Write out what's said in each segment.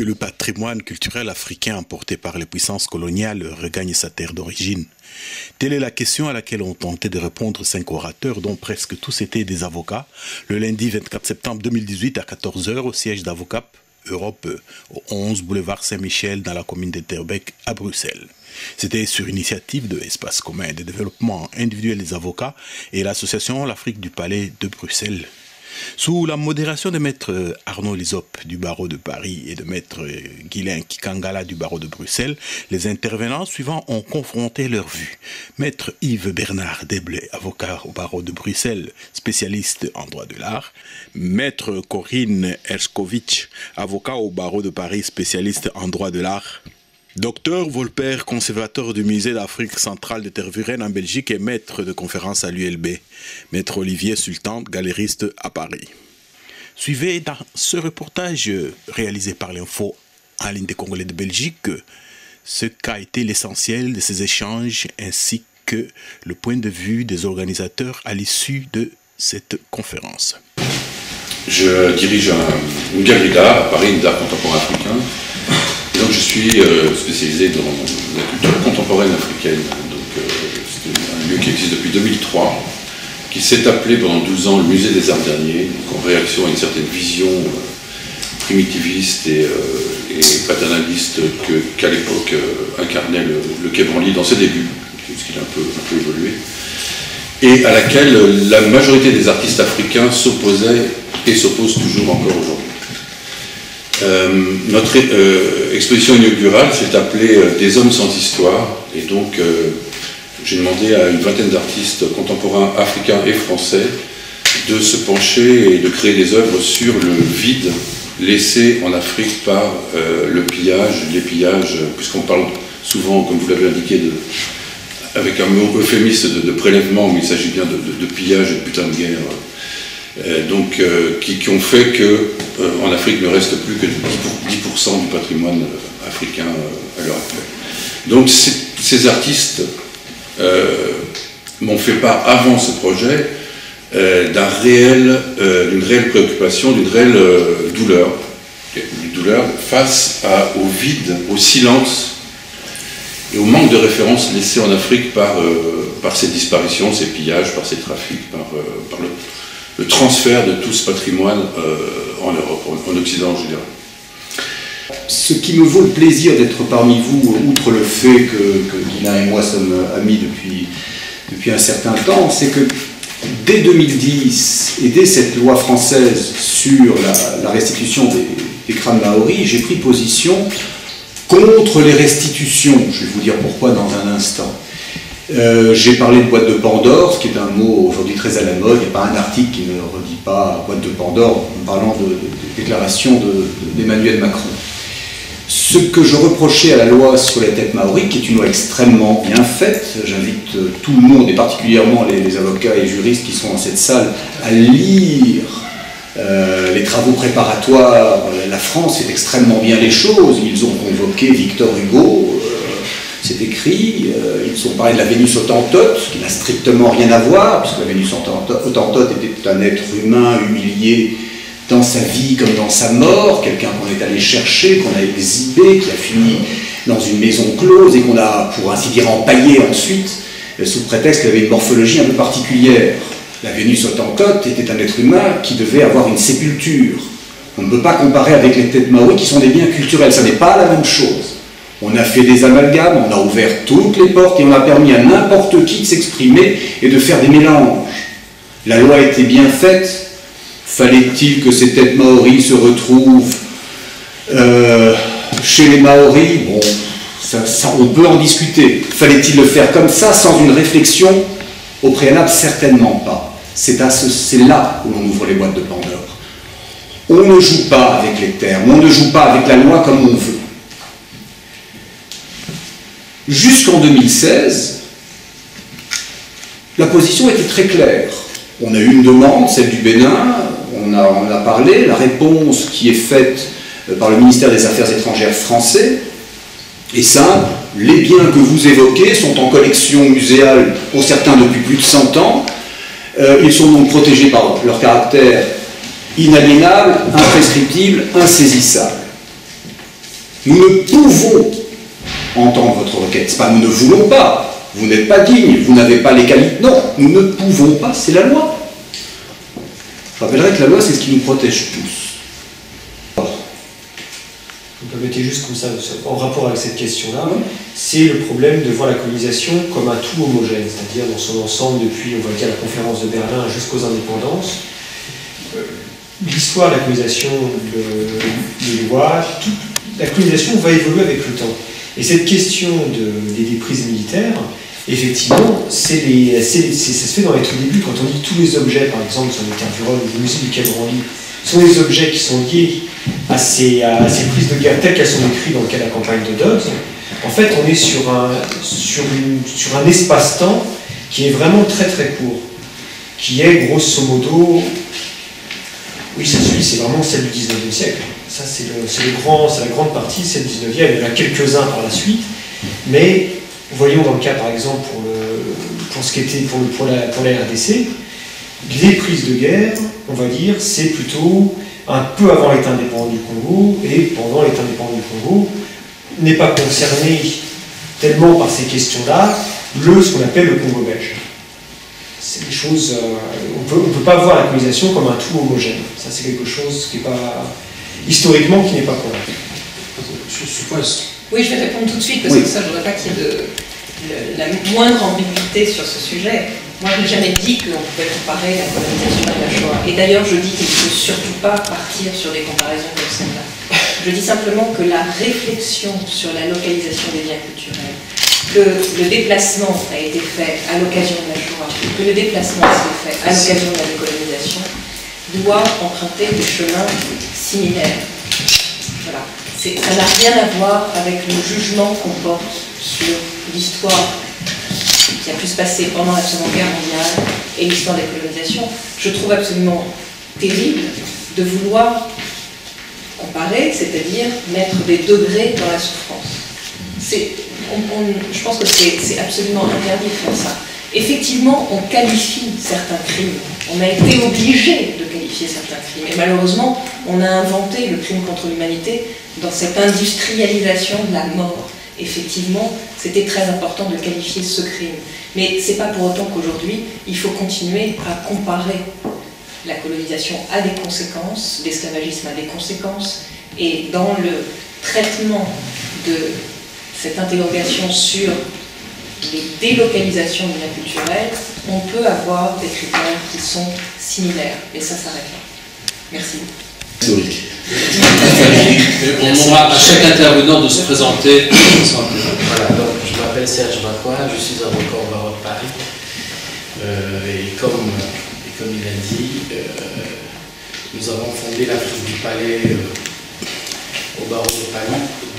que le patrimoine culturel africain emporté par les puissances coloniales regagne sa terre d'origine? Telle est la question à laquelle ont tenté de répondre 5 orateurs, dont presque tous étaient des avocats, le lundi 24 septembre 2018 à 14 h au siège d'Avocap Europe au 11 boulevard Saint-Michel dans la commune de Terbeek à Bruxelles. C'était sur initiative de Espace commun de développement individuel des avocats et l'association L'Afrique du Palais de Bruxelles. Sous la modération de maître Arnaud Lisop du barreau de Paris et de maître Guylain Kikangala du barreau de Bruxelles, les intervenants suivants ont confronté leurs vues. Maître Yves Bernard Deblay, avocat au barreau de Bruxelles, spécialiste en droit de l'art. Maître Corinne Erskovic, avocat au barreau de Paris, spécialiste en droit de l'art. Docteur Volper, conservateur du musée d'Afrique centrale de Tervuren en Belgique et maître de conférence à l'ULB. Maître Olivier Sultan, galériste à Paris. Suivez dans ce reportage réalisé par l'Info en ligne des Congolais de Belgique ce qu'a été l'essentiel de ces échanges ainsi que le point de vue des organisateurs à l'issue de cette conférence. Je dirige une galerie d'art à Paris, d'art contemporain africain. Et donc je suis spécialisé dans la culture contemporaine africaine. C'est un lieu qui existe depuis 2003, qui s'est appelé pendant 12 ans le Musée des Arts Derniers, donc en réaction à une certaine vision primitiviste et paternaliste qu'à l'époque incarnait le Quai Branly dans ses débuts, puisqu'il a un peu évolué, et à laquelle la majorité des artistes africains s'opposaient et s'opposent toujours encore aujourd'hui. Notre exposition inaugurale s'est appelée Des hommes sans histoire, et donc j'ai demandé à une vingtaine d'artistes contemporains africains et français de se pencher et de créer des œuvres sur le vide laissé en Afrique par le pillage, les pillages, puisqu'on parle souvent, comme vous l'avez indiqué, avec un mot euphémiste de prélèvement, mais il s'agit bien de pillage et de putain de guerre. Qui ont fait qu'en Afrique ne reste plus que 10% du patrimoine africain à l'heure actuelle. Donc ces artistes m'ont fait part avant ce projet d'une réelle préoccupation, d'une réelle douleur face au vide, au silence et au manque de références laissées en Afrique par ces disparitions, ces pillages, par ces trafics, par le transfert de tout ce patrimoine en Europe, en Occident, je dirais. Ce qui me vaut le plaisir d'être parmi vous, outre le fait que Guylain et moi sommes amis depuis un certain temps, c'est que dès 2010 et dès cette loi française sur la restitution des crânes maoris, j'ai pris position contre les restitutions. Je vais vous dire pourquoi dans un instant. J'ai parlé de boîte de Pandore, ce qui est un mot aujourd'hui très à la mode. Il n'y a pas un article qui ne redit pas boîte de Pandore en parlant de déclaration d'Emmanuel Macron. Ce que je reprochais à la loi sur les têtes maoris, qui est une loi extrêmement bien faite, j'invite tout le monde, et particulièrement les avocats et juristes qui sont dans cette salle, à lire les travaux préparatoires. La France fait extrêmement bien les choses. Ils ont convoqué Victor Hugo. C'est écrit, ils ont parlé de la Vénus Hottentote, qui n'a strictement rien à voir, puisque la Vénus Hottentote était un être humain humilié dans sa vie comme dans sa mort, quelqu'un qu'on est allé chercher, qu'on a exhibé, qui a fini dans une maison close et qu'on a, pour ainsi dire, empaillé ensuite, sous prétexte qu'il avait une morphologie un peu particulière. La Vénus Hottentote était un être humain qui devait avoir une sépulture. On ne peut pas comparer avec les têtes maoris qui sont des biens culturels, ça n'est pas la même chose. On a fait des amalgames, on a ouvert toutes les portes et on a permis à n'importe qui de s'exprimer et de faire des mélanges. La loi était bien faite. Fallait-il que ces têtes maoris se retrouvent chez les maoris? Bon, ça, on peut en discuter. Fallait-il le faire comme ça, sans une réflexion au préalable? Certainement pas. C'est là où l'on ouvre les boîtes de Pandore. On ne joue pas avec les termes, on ne joue pas avec la loi comme on veut. Jusqu'en 2016, la position était très claire. On a eu une demande, celle du Bénin, on a parlé, la réponse qui est faite par le ministère des Affaires étrangères français est simple. Les biens que vous évoquez sont en collection muséale pour certains depuis plus de 100 ans. Ils sont donc protégés par leur caractère inaliénable, imprescriptible, insaisissable. Nous ne pouvons entendre votre requête. C'est pas nous ne voulons pas, vous n'êtes pas digne, vous n'avez pas les qualités. Non, nous ne pouvons pas, c'est la loi. Je rappellerai que la loi, c'est ce qui nous protège tous. Vous permettez juste comme ça, en rapport avec cette question-là, c'est le problème de voir la colonisation comme un tout homogène, c'est-à-dire dans son ensemble depuis, on va dire, la conférence de Berlin jusqu'aux indépendances. L'histoire de la colonisation, les lois, la colonisation va évoluer avec le temps. Et cette question des prises militaires, effectivement, ça se fait dans les tout débuts. Quand on dit tous les objets, par exemple, sur le carburant ou le musée du Quai Branly, sont des objets qui sont liés à ces prises de guerre telles qu'elles sont décrites dans le cas de la campagne de Dodds. En fait, on est sur un espace-temps qui est vraiment très très court, qui est grosso modo, oui, c'est vraiment celle du 19e siècle. Ça, c'est la grande partie, celle du 19e. Il y en a quelques-uns par la suite, mais voyons dans le cas, par exemple, pour la RDC, les prises de guerre, on va dire, c'est plutôt un peu avant l'État indépendant du Congo, et pendant l'État indépendant du Congo, n'est pas concerné tellement par ces questions-là, ce qu'on appelle le Congo belge. C'est des choses... on peut pas voir la colonisation comme un tout homogène. Ça, c'est quelque chose qui n'est pas... historiquement, qui n'est pas correct. Je suppose. Oui, je vais répondre tout de suite, parce que ça, je ne voudrais pas qu'il y ait la moindre ambiguïté sur ce sujet. Moi, je n'ai jamais dit qu'on pouvait comparer la colonisation à la Shoah. Et d'ailleurs, je dis qu'il ne faut surtout pas partir sur des comparaisons comme celle-là. Je dis simplement que la réflexion sur la localisation des biens culturels, que le déplacement a été fait à l'occasion de la Shoah, que le déplacement a été fait à l'occasion de la décolonisation, doit emprunter des chemins similaires. Voilà. Ça n'a rien à voir avec le jugement qu'on porte sur l'histoire qui a pu se passer pendant la Seconde Guerre mondiale et l'histoire des colonisations. Je trouve absolument terrible de vouloir comparer, c'est-à-dire mettre des degrés dans la souffrance. Je pense que c'est absolument interdit de faire ça. Effectivement, on qualifie certains crimes. On a été obligé de qualifier certains crimes. Et malheureusement, on a inventé le crime contre l'humanité dans cette industrialisation de la mort. Effectivement, c'était très important de qualifier ce crime. Mais ce n'est pas pour autant qu'aujourd'hui, il faut continuer à comparer la colonisation à des conséquences, l'esclavagisme a des conséquences, et dans le traitement de cette interrogation sur les délocalisations du bien culturel, on peut avoir des critères qui sont similaires, et ça s'arrête là. Merci. On demandera à chaque intervenant de se présenter. Voilà, donc je m'appelle Serge Bacois, je suis avocat au barreau de Paris. Et comme il a dit, nous avons fondé l'Afrique du Palais au barreau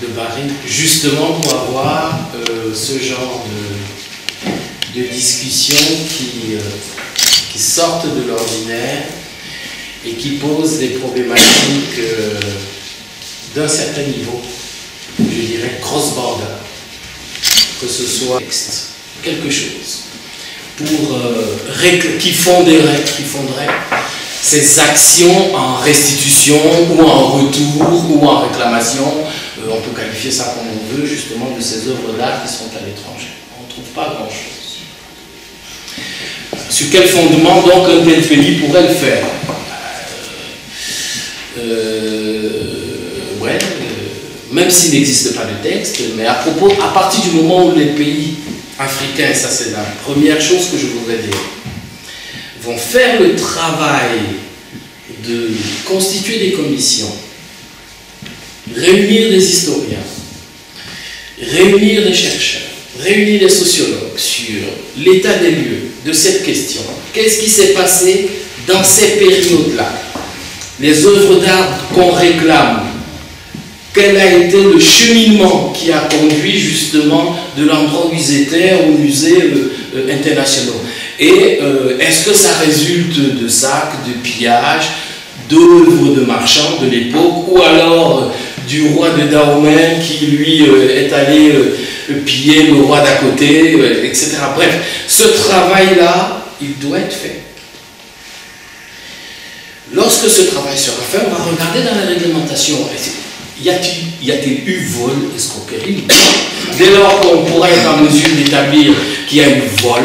de Paris, justement pour avoir ce genre de discussions qui sortent de l'ordinaire et qui posent des problématiques d'un certain niveau, je dirais cross-border, que ce soit quelque chose qui fonderait ces actions en restitution ou en retour ou en réclamation. On peut qualifier ça comme on veut, justement, de ces œuvres d'art qui sont à l'étranger. On ne trouve pas grand-chose. Sur quel fondement, donc, un tel pays pourrait le faire? Même s'il n'existe pas de texte, mais à partir du moment où les pays africains, ça c'est la première chose que je voudrais dire, vont faire le travail de constituer des commissions, réunir des historiens, réunir des chercheurs, réunir des sociologues sur l'état des lieux de cette question. Qu'est-ce qui s'est passé dans ces périodes-là? Les œuvres d'art qu'on réclame, quel a été le cheminement qui a conduit justement de l'endroit où ils étaient aux musées internationaux? Et est-ce que ça résulte de sacs, de pillages, d'œuvres de marchands de l'époque, ou alors du roi de Dahomey qui lui est allé piller le roi d'à côté, etc. Bref, ce travail-là, il doit être fait. Lorsque ce travail sera fait, on va regarder dans la réglementation. y a-t-il eu vol, escroquerie? Dès lors qu'on pourra être en mesure d'établir qu'il y a eu vol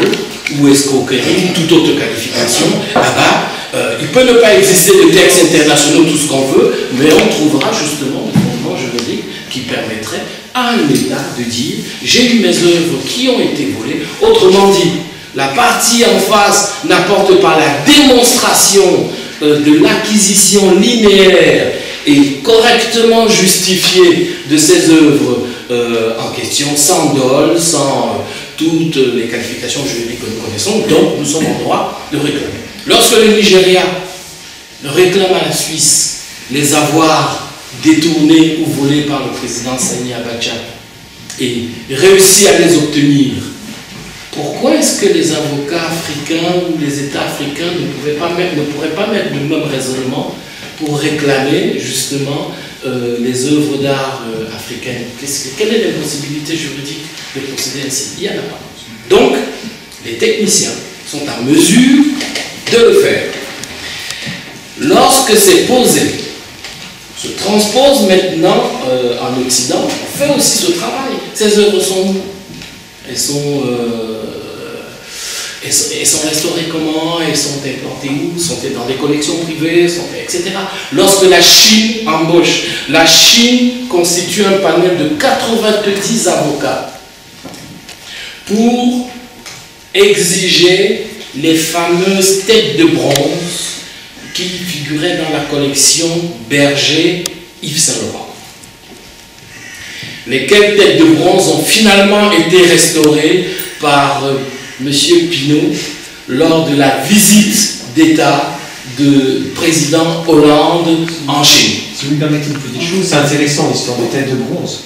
ou escroquerie ou toute autre qualification, il peut ne pas exister de textes internationaux, tout ce qu'on veut, mais on trouvera justement des fondements juridiques qui permettraient à un État de dire j'ai eu mes œuvres qui ont été volées. Autrement dit, la partie en face n'apporte pas la démonstration de l'acquisition linéaire et correctement justifiée de ces œuvres en question, sans dol, sans toutes les qualifications juridiques que nous connaissons, donc nous sommes en droit de réclamer. Lorsque le Nigeria réclame à la Suisse les avoirs détournés ou volés par le président Sani Abacha et réussit à les obtenir, pourquoi est-ce que les avocats africains ou les États africains ne pourraient pas mettre le même raisonnement pour réclamer justement les œuvres d'art africaines? Quelle est la possibilité juridique de procéder ainsi? Il n'y en a pas. Donc, les techniciens sont en mesure de le faire. Lorsque c'est posé, se transpose maintenant en Occident, on fait aussi ce travail. Ces œuvres sont où? Elles sont restaurées comment? Elles sont implantées où? Sont-elles dans des collections privées? Etc. Lorsque la Chine embauche, la Chine constitue un panel de 90 avocats pour exiger les fameuses têtes de bronze qui figuraient dans la collection Berger Yves Saint Laurent. Lesquelles têtes de bronze ont finalement été restaurées par M. Pinault lors de la visite d'État du président Hollande en Chine. Si vous me permettez une petite chose, c'est intéressant l'histoire de tête de bronze.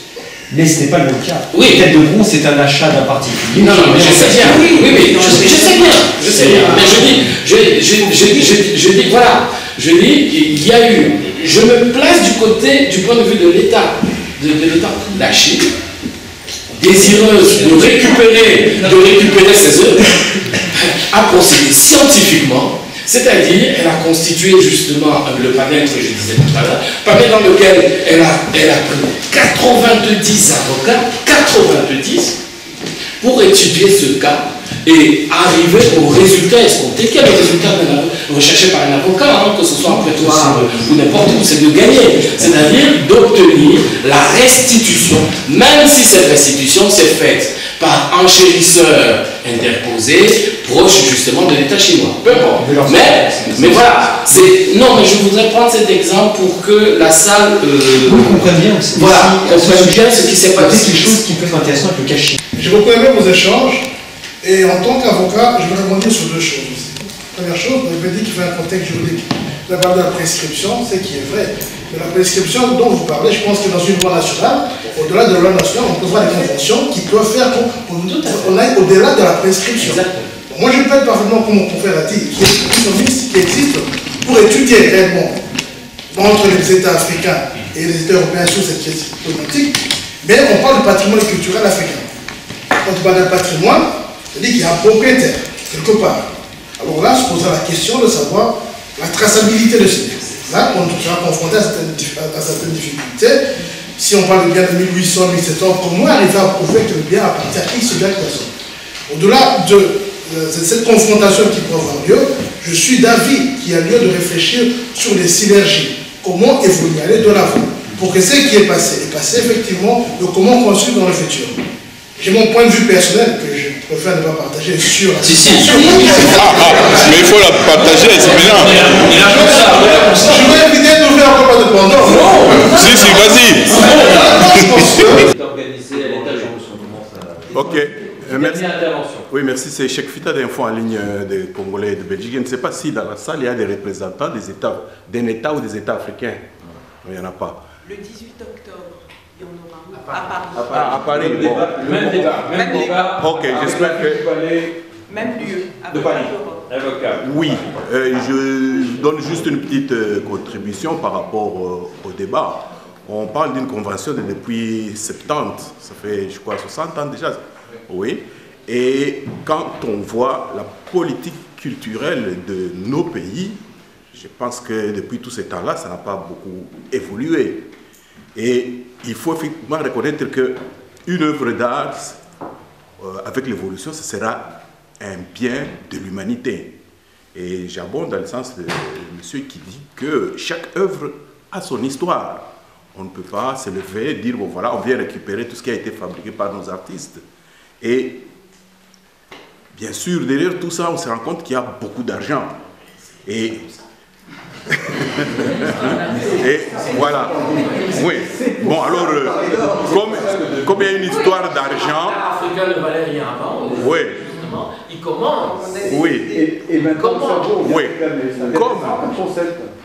Mais ce n'est pas le même cas. Oui. Tête de bronze, c'est un achat d'un particulier. Non, mais je sais bien. Oui, je sais bien. Mais je dis, voilà. Je dis, il y a eu. Je me place du point de vue de l'État. La Chine, désireuse de récupérer ses œuvres, a procédé scientifiquement. C'est-à-dire, elle a constitué justement le panel que je disais tout à l'heure, panel dans lequel elle a pris 90 avocats, 90, pour étudier ce cas et arriver au résultat escompté. Quel est le résultat recherché par un avocat, que ce soit en prétoire ou n'importe où, c'est de gagner, c'est-à-dire d'obtenir la restitution, même si cette restitution s'est faite par enchérisseur interposé, proche justement de l'État chinois. Peu importe. Mais voilà, non, mais je voudrais prendre cet exemple pour que la salle comprenne bien. Voilà, comprenne bien ce qui s'est passé. C'est quelque chose qui peut être intéressant avec le cachet. Je beaucoup aimé vos échanges, et en tant qu'avocat, je vais rebondir sur deux choses aussi. Première chose, vous avez dit qu'il faut un contexte juridique. Vous avez parlé de la prescription, c'est qui est vrai. Mais la prescription dont vous parlez, je pense que dans une loi nationale, au-delà de la loi nationale, on peut voir des conventions qui peuvent faire qu'on aille au-delà de la prescription. Bon, moi, je peux être parfaitement comme mon confrère a dit, qui existe pour étudier réellement entre les États africains et les États européens sur cette question politique, mais on parle du patrimoine culturel africain. Quand on parle d'un patrimoine, c'est-à-dire qu'il y a un propriétaire, quelque part. Alors là, se posera la question de savoir la traçabilité de ces biens. Là, on sera confronté à certaines difficultés. Si on parle de biens de 1800, 1700, comment arriver à prouver que le bien appartient à X bien personne? Au-delà de cette confrontation qui peut avoir lieu, je suis d'avis qu'il y a lieu de réfléchir sur les synergies. Comment évoluer, aller de l'avant, pour que ce qui est passé effectivement, de comment construire dans le futur. J'ai mon point de vue personnel que je préfère ne pas partager sur la mais il faut la partager, c'est bien. Je vais éviter de faire encore pas de pendant. Si, vas-y. Ok. Merci. Oui, merci. C'est Cheikh Fita d'Info en ligne des Congolais et de Belgique. Je ne sais pas si dans la salle il y a des représentants d'un État ou des États africains. Il n'y en a pas. Le 18 octobre. À Paris. Bon. Même débat. Ok, j'espère que... Même lieu. De Paris. Oui, je donne juste une petite contribution par rapport au débat. On parle d'une convention depuis 70, ça fait je crois 60 ans déjà. Oui, et quand on voit la politique culturelle de nos pays, je pense que depuis tous ces temps-là, ça n'a pas beaucoup évolué. Et il faut effectivement reconnaître qu'une œuvre d'art, avec l'évolution, ce sera un bien de l'humanité. Et j'abonde dans le sens de monsieur qui dit que chaque œuvre a son histoire. On ne peut pas se lever et dire, bon voilà, on vient récupérer tout ce qui a été fabriqué par nos artistes. Et bien sûr, derrière tout ça, on se rend compte qu'il y a beaucoup d'argent. Et voilà. Oui. Bon, alors, comme il y a une histoire d'argent... Africain ne valait rien avant. Oui. Il commence. Oui. Et maintenant, oui.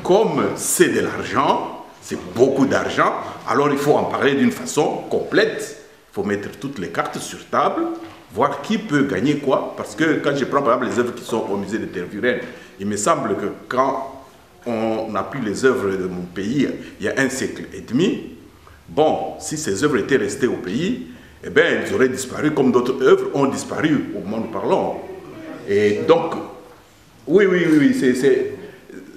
Comme c'est de l'argent, c'est beaucoup d'argent, alors il faut en parler d'une façon complète. Il faut mettre toutes les cartes sur table, voir qui peut gagner quoi. Parce que quand je prends par exemple les œuvres qui sont au musée de Tervuren, il me semble que quand on a pris les œuvres de mon pays il y a 1 siècle et demi, bon, si ces œuvres étaient restées au pays, eh bien, elles auraient disparu comme d'autres œuvres ont disparu au moment où nous parlons. Et donc, oui,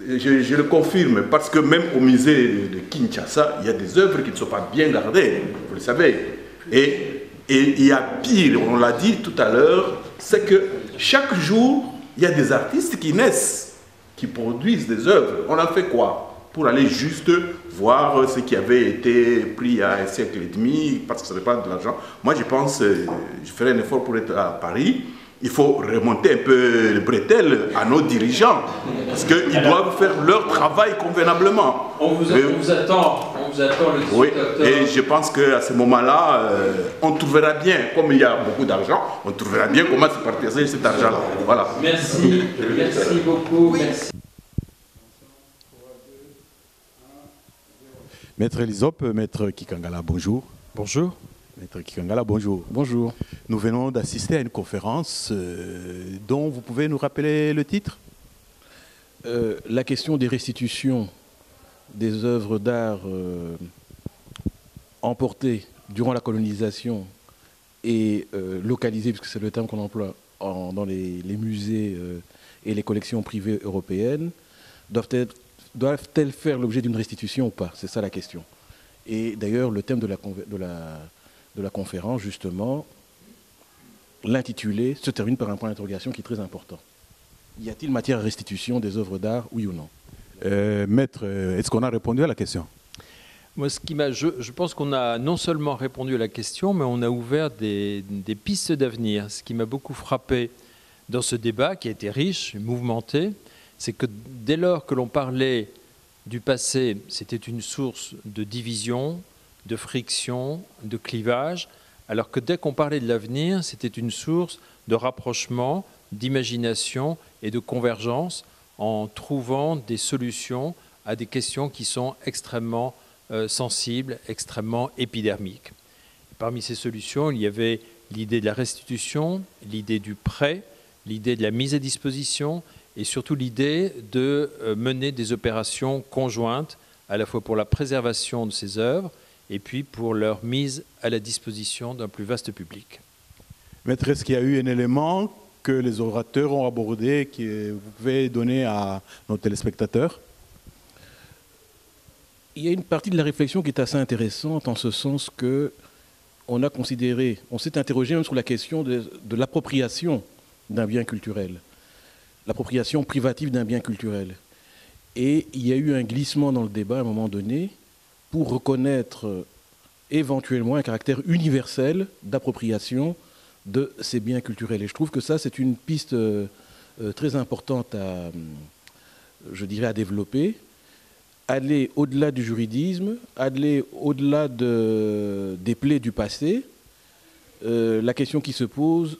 je le confirme, parce que même au musée de Kinshasa, il y a des œuvres qui ne sont pas bien gardées, vous le savez. Et il y a pire, on l'a dit tout à l'heure, c'est que chaque jour, il y a des artistes qui naissent, qui produisent des œuvres. On en fait quoi? Pour aller juste voir ce qui avait été pris il y a 1 siècle et demi, parce que ça dépend de l'argent. Moi, je pense, je ferai un effort pour être à Paris. Il faut remonter un peu le bretelle à nos dirigeants, parce qu'ils doivent faire leur travail convenablement. On vous attend le 18 oui, octobre. et je pense qu'à ce moment-là, on trouvera bien, comme il y a beaucoup d'argent, on trouvera bien comment se partager cet argent-là. Voilà. Merci, merci beaucoup. Merci. Maître Elisop, Maître Kikangala, bonjour. Bonjour. Maître Kikangala, bonjour. Bonjour. Nous venons d'assister à une conférence dont vous pouvez nous rappeler le titre? La question des restitutions des œuvres d'art emportées durant la colonisation et localisées, puisque c'est le terme qu'on emploie dans les musées et les collections privées européennes, doivent-elles faire l'objet d'une restitution ou pas? C'est ça la question. Et d'ailleurs, le thème de la conférence, justement, l'intitulé se termine par un point d'interrogation qui est très important. Y a-t-il matière à restitution des œuvres d'art, oui ou non? Maître, est-ce qu'on a répondu à la question? Moi, je pense qu'on a non seulement répondu à la question, mais on a ouvert des pistes d'avenir. Ce qui m'a beaucoup frappé dans ce débat, qui a été riche, mouvementé, c'est que dès lors que l'on parlait du passé, c'était une source de division, de friction, de clivage, alors que dès qu'on parlait de l'avenir, c'était une source de rapprochement, d'imagination et de convergence en trouvant des solutions à des questions qui sont extrêmement sensibles, extrêmement épidermiques. Parmi ces solutions, il y avait l'idée de la restitution, l'idée du prêt, l'idée de la mise à disposition et surtout l'idée de mener des opérations conjointes, à la fois pour la préservation de ces œuvres et puis pour leur mise à la disposition d'un plus vaste public. Maître, est-ce qu'il y a eu un élément que les orateurs ont abordé que vous pouvez donner à nos téléspectateurs? Il y a une partie de la réflexion qui est assez intéressante en ce sens que on s'est interrogé même sur la question de l'appropriation d'un bien culturel, l'appropriation privative d'un bien culturel. Et il y a eu un glissement dans le débat à un moment donné pour reconnaître éventuellement un caractère universel d'appropriation de ces biens culturels. Et je trouve que ça, c'est une piste très importante à développer. Aller au-delà du juridisme, aller au-delà des plaies du passé. La question qui se pose,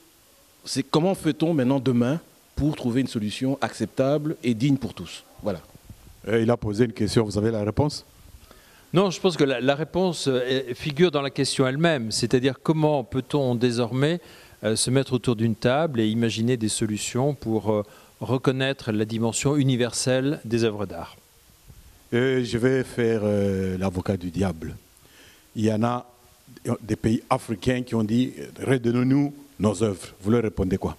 c'est comment fait-on maintenant demain pour trouver une solution acceptable et digne pour tous? Voilà. Il a posé une question, vous avez la réponse? Non, je pense que la réponse figure dans la question elle-même, c'est-à-dire comment peut-on désormais se mettre autour d'une table et imaginer des solutions pour reconnaître la dimension universelle des œuvres d'art. Je vais faire l'avocat du diable. Il y en a des pays africains qui ont dit « redonnez-nous nos œuvres ». Vous leur répondez quoi?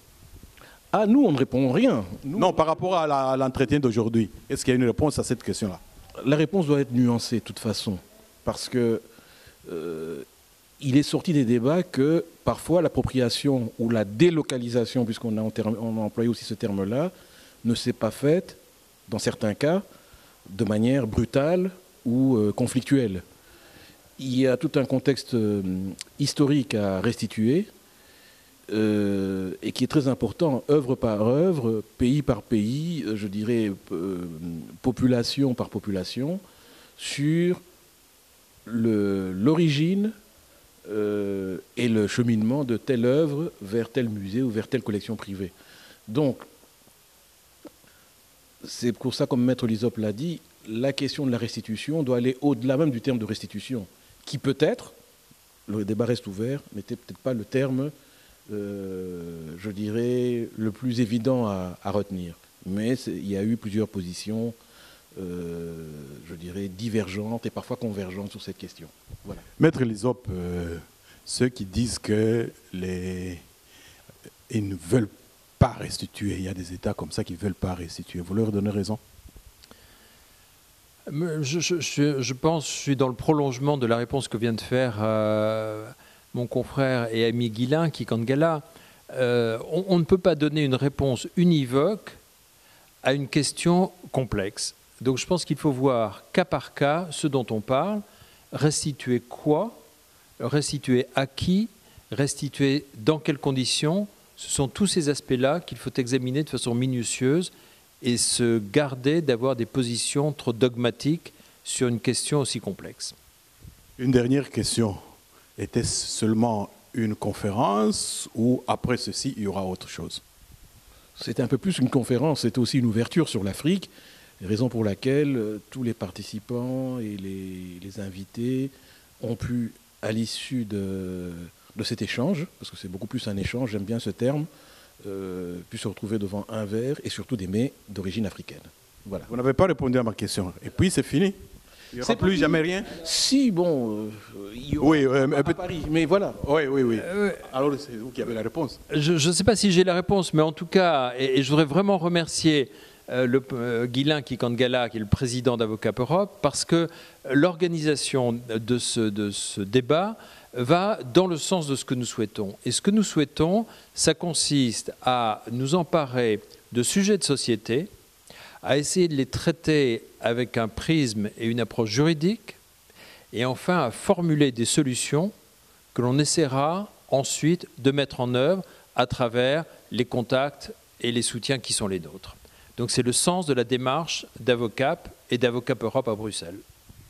Ah, nous, on ne répond rien. Non, par rapport à l'entretien d'aujourd'hui, est-ce qu'il y a une réponse à cette question-là? La réponse doit être nuancée de toute façon, parce que il est sorti des débats que parfois l'appropriation ou la délocalisation, puisqu'on a employé aussi ce terme-là, ne s'est pas faite, dans certains cas, de manière brutale ou conflictuelle. Il y a tout un contexte historique à restituer et qui est très important, œuvre par œuvre, pays par pays, je dirais population par population, sur l'origine et le cheminement de telle œuvre vers tel musée ou vers telle collection privée. Donc, c'est pour ça, comme Maître Lysop l'a dit, la question de la restitution doit aller au-delà même du terme de restitution, qui peut-être, le débat reste ouvert, n'était peut-être pas le terme, je dirais, le plus évident à retenir. Mais il y a eu plusieurs positions, je dirais, divergentes et parfois convergentes sur cette question. Voilà. Maître Lysop, ceux qui disent qu'ils ne veulent pas restituer, il y a des États comme ça qui ne veulent pas restituer, vous leur donnez raison? Je pense que je suis dans le prolongement de la réponse que vient de faire mon confrère et ami Guilain Kikangala. On ne peut pas donner une réponse univoque à une question complexe. Donc je pense qu'il faut voir cas par cas ce dont on parle, restituer quoi, restituer à qui, restituer dans quelles conditions. Ce sont tous ces aspects-là qu'il faut examiner de façon minutieuse et se garder d'avoir des positions trop dogmatiques sur une question aussi complexe. Une dernière question. Était-ce seulement une conférence ou après ceci, il y aura autre chose? C'était un peu plus une conférence, c'était aussi une ouverture sur l'Afrique, raison pour laquelle tous les participants et les invités ont pu, à l'issue de cet échange, parce que c'est beaucoup plus un échange, j'aime bien ce terme, puis se retrouver devant un verre et surtout des mets d'origine africaine. Voilà. Vous n'avez pas répondu à ma question. Et puis c'est fini. Il n'y aura plus jamais rien. Si, bon, il y aura à Paris, mais voilà. Oui. Alors c'est vous qui avez la réponse. Je ne sais pas si j'ai la réponse, mais en tout cas, et je voudrais vraiment remercier Guilain Kikangala, qui est le président d'Avocats Europe, parce que l'organisation de ce débat va dans le sens de ce que nous souhaitons. Et ce que nous souhaitons, ça consiste à nous emparer de sujets de société, à essayer de les traiter avec un prisme et une approche juridique, et enfin à formuler des solutions que l'on essaiera ensuite de mettre en œuvre à travers les contacts et les soutiens qui sont les nôtres. Donc c'est le sens de la démarche d'Avocap et d'Avocap Europe à Bruxelles.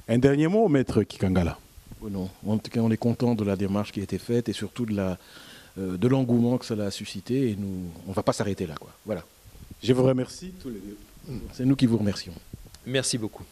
Un dernier mot, Maître Kikangala? Non. En tout cas, on est content de la démarche qui a été faite et surtout de l'engouement que cela a suscité. Et on ne va pas s'arrêter là, quoi. Voilà. Je vous remercie tous les deux. C'est nous qui vous remercions. Merci beaucoup.